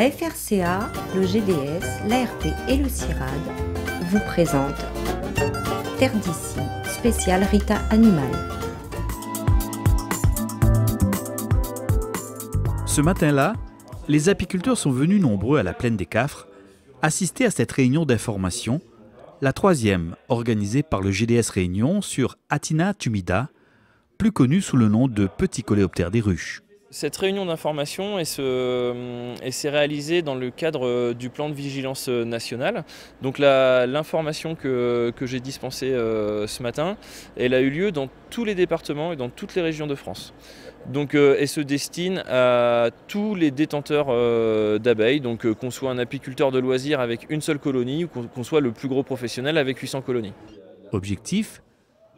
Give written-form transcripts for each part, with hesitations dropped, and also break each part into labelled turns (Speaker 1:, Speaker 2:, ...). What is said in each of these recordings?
Speaker 1: La FRCA, le GDS, l'ARP et le CIRAD vous présentent Terre d'ici, spécial Rita Animal.
Speaker 2: Ce matin-là, les apiculteurs sont venus nombreux à la plaine des Cafres assister à cette réunion d'information, la troisième organisée par le GDS Réunion sur Athina tumida, plus connu sous le nom de petit coléoptère des ruches.
Speaker 3: Cette réunion d'information s'est réalisée dans le cadre du plan de vigilance nationale. Donc l'information que j'ai dispensée ce matin, elle a eu lieu dans tous les départements et dans toutes les régions de France. Donc elle se destine à tous les détenteurs d'abeilles, donc qu'on soit un apiculteur de loisirs avec une seule colonie ou qu'on soit le plus gros professionnel avec 800 colonies.
Speaker 2: Objectif,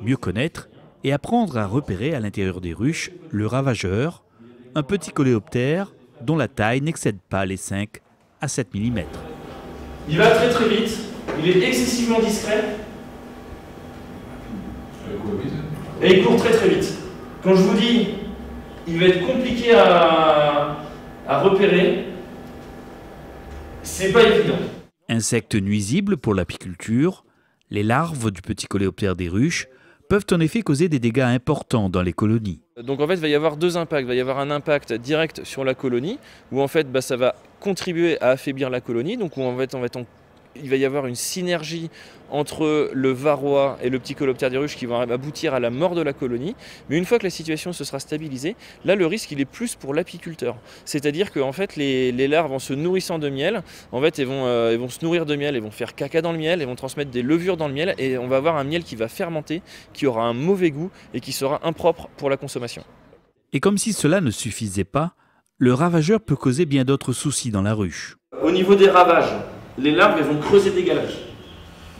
Speaker 2: mieux connaître et apprendre à repérer à l'intérieur des ruches le ravageur, un petit coléoptère dont la taille n'excède pas les 5 à 7 mm.
Speaker 3: Il va très très vite, il est excessivement discret et il court très très vite. Quand je vous dis, il va être compliqué à repérer, c'est pas évident.
Speaker 2: Insectes nuisibles pour l'apiculture, les larves du petit coléoptère des ruches peuvent en effet causer des dégâts importants dans les colonies.
Speaker 3: Donc en fait, il va y avoir deux impacts. Il va y avoir un impact direct sur la colonie, où en fait ça va contribuer à affaiblir la colonie, donc où en fait, il va y avoir une synergie entre le varroa et le petit coléoptère des ruches qui vont aboutir à la mort de la colonie. Mais une fois que la situation se sera stabilisée, là le risque il est plus pour l'apiculteur. C'est-à-dire que en fait, les larves en se nourrissant de miel, en fait, elles vont se nourrir de miel, elles vont faire caca dans le miel, elles vont transmettre des levures dans le miel et on va avoir un miel qui va fermenter, qui aura un mauvais goût et qui sera impropre pour la consommation.
Speaker 2: Et comme si cela ne suffisait pas, le ravageur peut causer bien d'autres soucis dans la ruche.
Speaker 3: Au niveau des ravages, les larves elles vont creuser des galeries.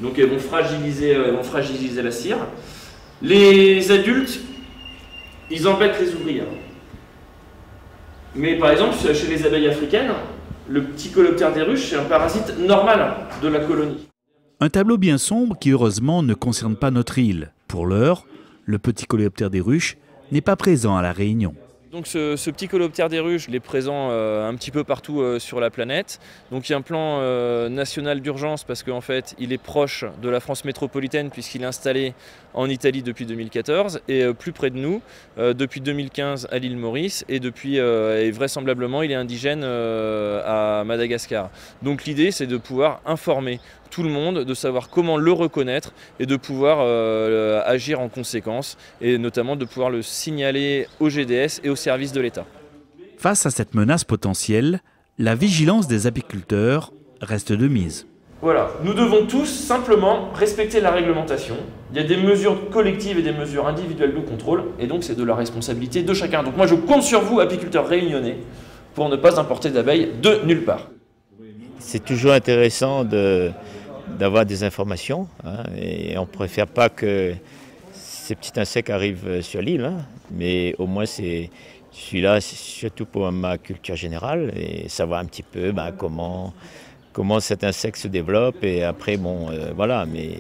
Speaker 3: Donc elles vont fragiliser la cire. Les adultes, ils embêtent les ouvrières. Mais par exemple, chez les abeilles africaines, le petit coléoptère des ruches, c'est un parasite normal de la colonie.
Speaker 2: Un tableau bien sombre qui heureusement ne concerne pas notre île. Pour l'heure, le petit coléoptère des ruches n'est pas présent à La Réunion.
Speaker 3: Donc ce petit coléoptère des ruches, il est présent un petit peu partout sur la planète. Donc il y a un plan national d'urgence parce qu'en fait il est proche de la France métropolitaine puisqu'il est installé en Italie depuis 2014 et plus près de nous depuis 2015 à l'île Maurice et vraisemblablement il est indigène à Madagascar. Donc l'idée c'est de pouvoir informer tout le monde, de savoir comment le reconnaître et de pouvoir agir en conséquence et notamment de pouvoir le signaler au GDS et au service de l'État.
Speaker 2: Face à cette menace potentielle, la vigilance des apiculteurs reste de mise.
Speaker 3: Voilà, nous devons tous simplement respecter la réglementation. Il y a des mesures collectives et des mesures individuelles de contrôle et donc c'est de la responsabilité de chacun. Donc moi je compte sur vous, apiculteurs réunionnais, pour ne pas importer d'abeilles de nulle part.
Speaker 4: C'est toujours intéressant d'avoir des informations hein, et on ne préfère pas que ces petits insectes arrivent sur l'île, hein, mais au moins je suis là surtout pour ma culture générale et savoir un petit peu comment cet insecte se développe et après voilà, mais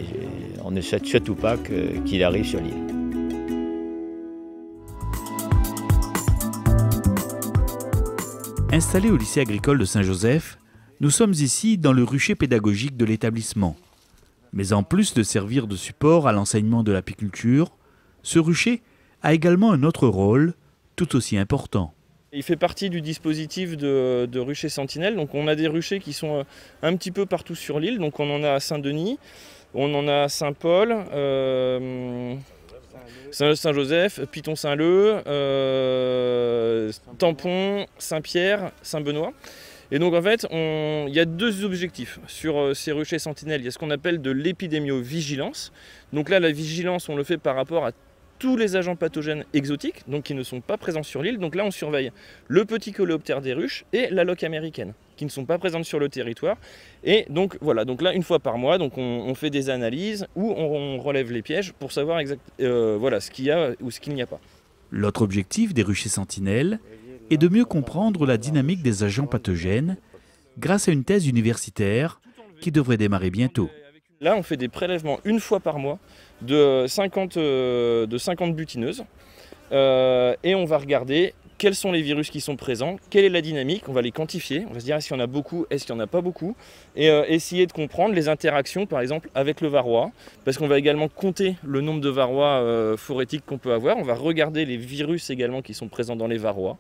Speaker 4: on ne souhaite surtout pas qu'il arrive sur l'île.
Speaker 2: Installé au lycée agricole de Saint-Joseph, nous sommes ici dans le rucher pédagogique de l'établissement. Mais en plus de servir de support à l'enseignement de l'apiculture, ce rucher a également un autre rôle, tout aussi important.
Speaker 3: Il fait partie du dispositif de rucher sentinelle. Donc on a des ruchers qui sont un petit peu partout sur l'île. Donc on en a à Saint-Denis, on en a à Saint-Paul, Saint-Joseph, Piton-Saint-Leu, Tampon, Saint-Pierre, Saint-Benoît. Et donc en fait, il y a deux objectifs sur ces ruchers sentinelles. Il y a ce qu'on appelle de l'épidémiovigilance. Donc là, la vigilance, on le fait par rapport à tous les agents pathogènes exotiques, donc qui ne sont pas présents sur l'île. Donc là, on surveille le petit coléoptère des ruches et la loque américaine, qui ne sont pas présentes sur le territoire. Et donc voilà, donc là, une fois par mois, donc on fait des analyses où on relève les pièges pour savoir voilà, ce qu'il y a ou ce qu'il n'y a pas.
Speaker 2: L'autre objectif des ruchers sentinelles est de mieux comprendre la dynamique des agents pathogènes grâce à une thèse universitaire qui devrait démarrer bientôt.
Speaker 3: Là, on fait des prélèvements une fois par mois de 50 butineuses et on va regarder quels sont les virus qui sont présents, quelle est la dynamique, on va les quantifier, on va se dire est-ce qu'il y en a beaucoup, est-ce qu'il n'y en a pas beaucoup, et essayer de comprendre les interactions par exemple avec le varroa, parce qu'on va également compter le nombre de varrois phorétiques qu'on peut avoir, on va regarder les virus également qui sont présents dans les varrois,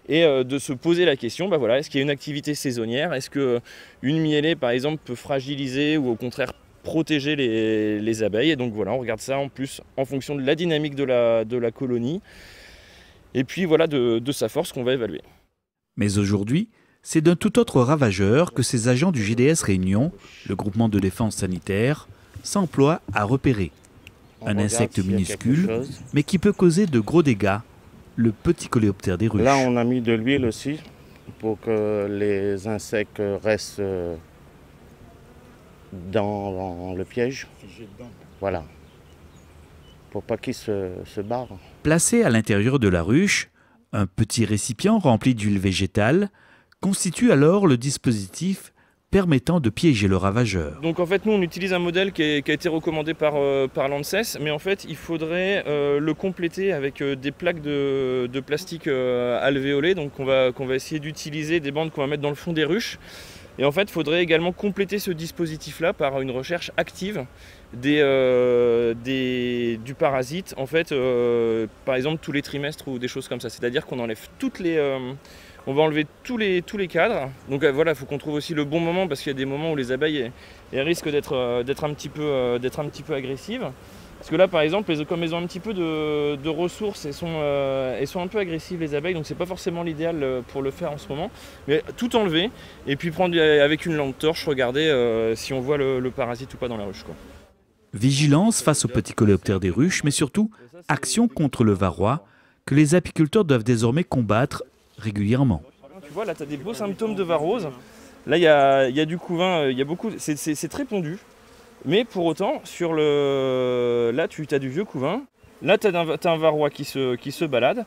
Speaker 3: et de se poser la question, bah voilà, est-ce qu'il y a une activité saisonnière, est-ce qu'une mielée par exemple peut fragiliser ou au contraire protéger les abeilles, et donc voilà, on regarde ça en plus en fonction de la dynamique de la colonie, et puis voilà de sa force qu'on va évaluer.
Speaker 2: Mais aujourd'hui, c'est d'un tout autre ravageur que ces agents du GDS Réunion, le groupement de défense sanitaire, s'emploient à repérer. Un insecte minuscule, mais qui peut causer de gros dégâts, le petit coléoptère des ruches.
Speaker 5: Là, on a mis de l'huile aussi pour que les insectes restent dans le piège. Voilà. Pour pas qu'ils se barrent.
Speaker 2: Placé à l'intérieur de la ruche, un petit récipient rempli d'huile végétale constitue alors le dispositif permettant de piéger le ravageur.
Speaker 3: Donc en fait nous on utilise un modèle qui a été recommandé par l'ANSES, mais en fait il faudrait le compléter avec des plaques de plastique alvéolées, donc qu'on va essayer d'utiliser des bandes qu'on va mettre dans le fond des ruches. Et en fait il faudrait également compléter ce dispositif là par une recherche active du parasite, en fait par exemple tous les trimestres ou des choses comme ça, c'est-à-dire qu'on enlève on va enlever tous les cadres. Donc voilà, il faut qu'on trouve aussi le bon moment, parce qu'il y a des moments où les abeilles elles risquent d'être un petit peu agressives. Parce que là par exemple, comme elles ont un petit peu de ressources, elles sont un peu agressives les abeilles, donc c'est pas forcément l'idéal pour le faire en ce moment. Mais tout enlever, et puis prendre avec une lampe torche, regarder si on voit le parasite ou pas dans la ruche, quoi.
Speaker 2: Vigilance face au petit coléoptère des ruches, mais surtout action contre le varroa que les apiculteurs doivent désormais combattre régulièrement.
Speaker 3: Tu vois, là tu as des beaux symptômes de varrose. Là il y a du couvain, il y a beaucoup, c'est très pondu. Mais pour autant, là tu as du vieux couvain. Là tu as un varroa qui se balade.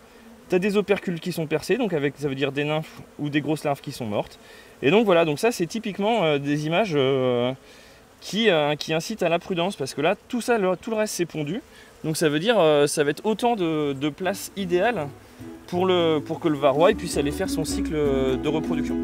Speaker 3: Tu as des opercules qui sont percés, donc ça veut dire des nymphes ou des grosses larves qui sont mortes. Et donc voilà, donc ça c'est typiquement des images qui incitent à la prudence, parce que là tout le reste c'est pondu. Donc ça veut dire ça va être autant de place idéale pour que le varroa puisse aller faire son cycle de reproduction.